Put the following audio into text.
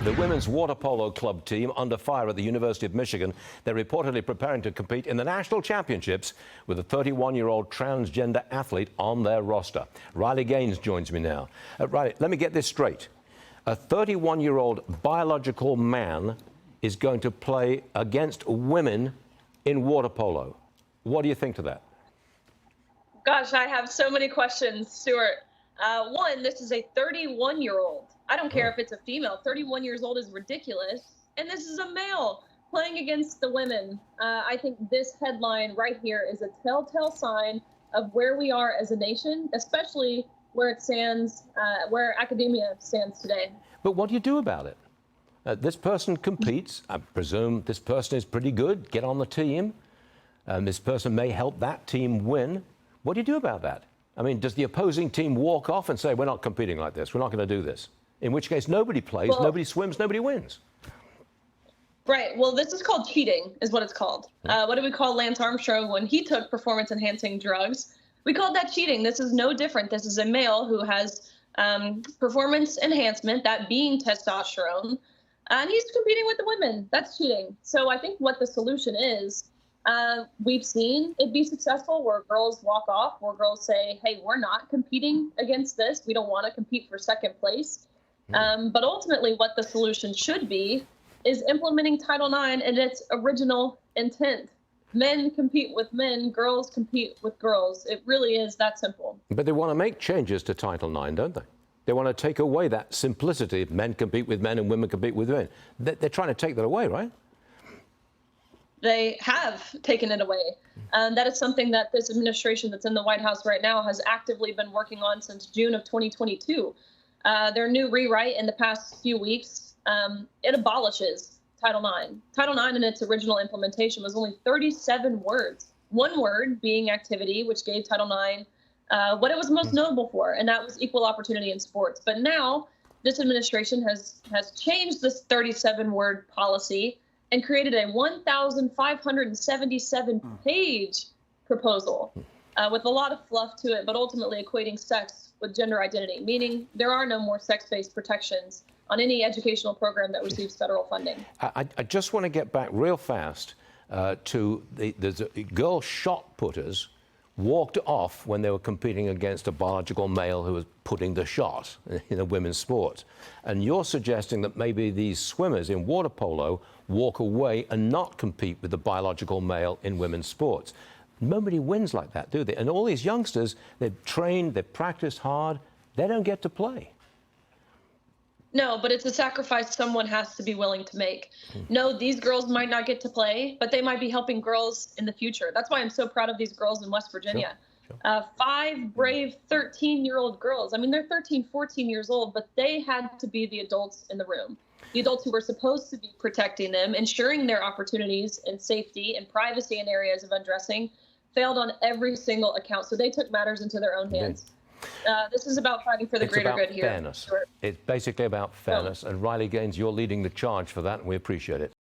The women's water polo club team under fire at the University of Michigan. They're reportedly preparing to compete in the national championships with a 31-year-old transgender athlete on their roster. Riley Gaines joins me now. Riley, let me get this straight. A 31-year-old biological man is going to play against women in water polo. What do you think to that? Gosh, I have so many questions, Stuart. One, this is a 31-year-old. I don't care if it's a female. 31 years old is ridiculous. And this is a male playing against the women. I think this headline right here is a telltale sign of where we are as a nation, especially where it stands, where academia stands today. But what do you do about it? This person competes. I presume this person is pretty good. Get on the team. This person may help that team win. What do you do about that? I mean, does the opposing team walk off and say, we're not competing like this, we're not going to do this? In which case, nobody plays, nobody swims, nobody wins. Right. Well, this is called cheating, is what it's called. What do we call Lance Armstrong when he took performance-enhancing drugs? We called that cheating. This is no different. This is a male who has performance enhancement, that being testosterone, and he's competing with the women. That's cheating. So I think what the solution is, we've seen it be successful where girls walk off, where girls say, hey, we're not competing against this. We don't want to compete for second place. But ultimately what the solution should be is implementing Title IX in its original intent. Men compete with men, girls compete with girls. It really is that simple. But they want to make changes to Title IX, don't they? They want to take away that simplicity. Men compete with men and women compete with women. They're trying to take that away, right? They have taken it away. That is something that this administration that's in the White House right now has actively been working on since June of 2022. Their new rewrite in the past few weeks, it abolishes Title IX. Title IX in its original implementation was only 37 words. One word being activity, which gave Title IX what it was most notable for, and that was equal opportunity in sports. But now this administration has changed this 37-word policy and created a 1,577-page proposal with a lot of fluff to it, but ultimately equating sex with gender identity, meaning there are no more sex-based protections on any educational program that receives federal funding. I just want to get back real fast to the girl shot putters walked off when they were competing against a biological male who was putting the shot in a women's sport. And you're suggesting that maybe these swimmers in water polo walk away and not compete with the biological male in women's sports. Nobody wins like that, do they? And all these youngsters, they've trained, they've practiced hard, they don't get to play. No, but it's a sacrifice someone has to be willing to make. No, these girls might not get to play, but they might be helping girls in the future. That's why I'm so proud of these girls in West Virginia. Sure. 5 brave 13-year-old girls. I mean, they're 13, 14 years old, but they had to be the adults in the room. The adults who were supposed to be protecting them, ensuring their opportunities and safety and privacy in areas of undressing, failed on every single account. So they took matters into their own hands. This is about fighting for the greater good here. Fairness. It's basically about fairness. And Riley Gaines, you're leading the charge for that, and we appreciate it.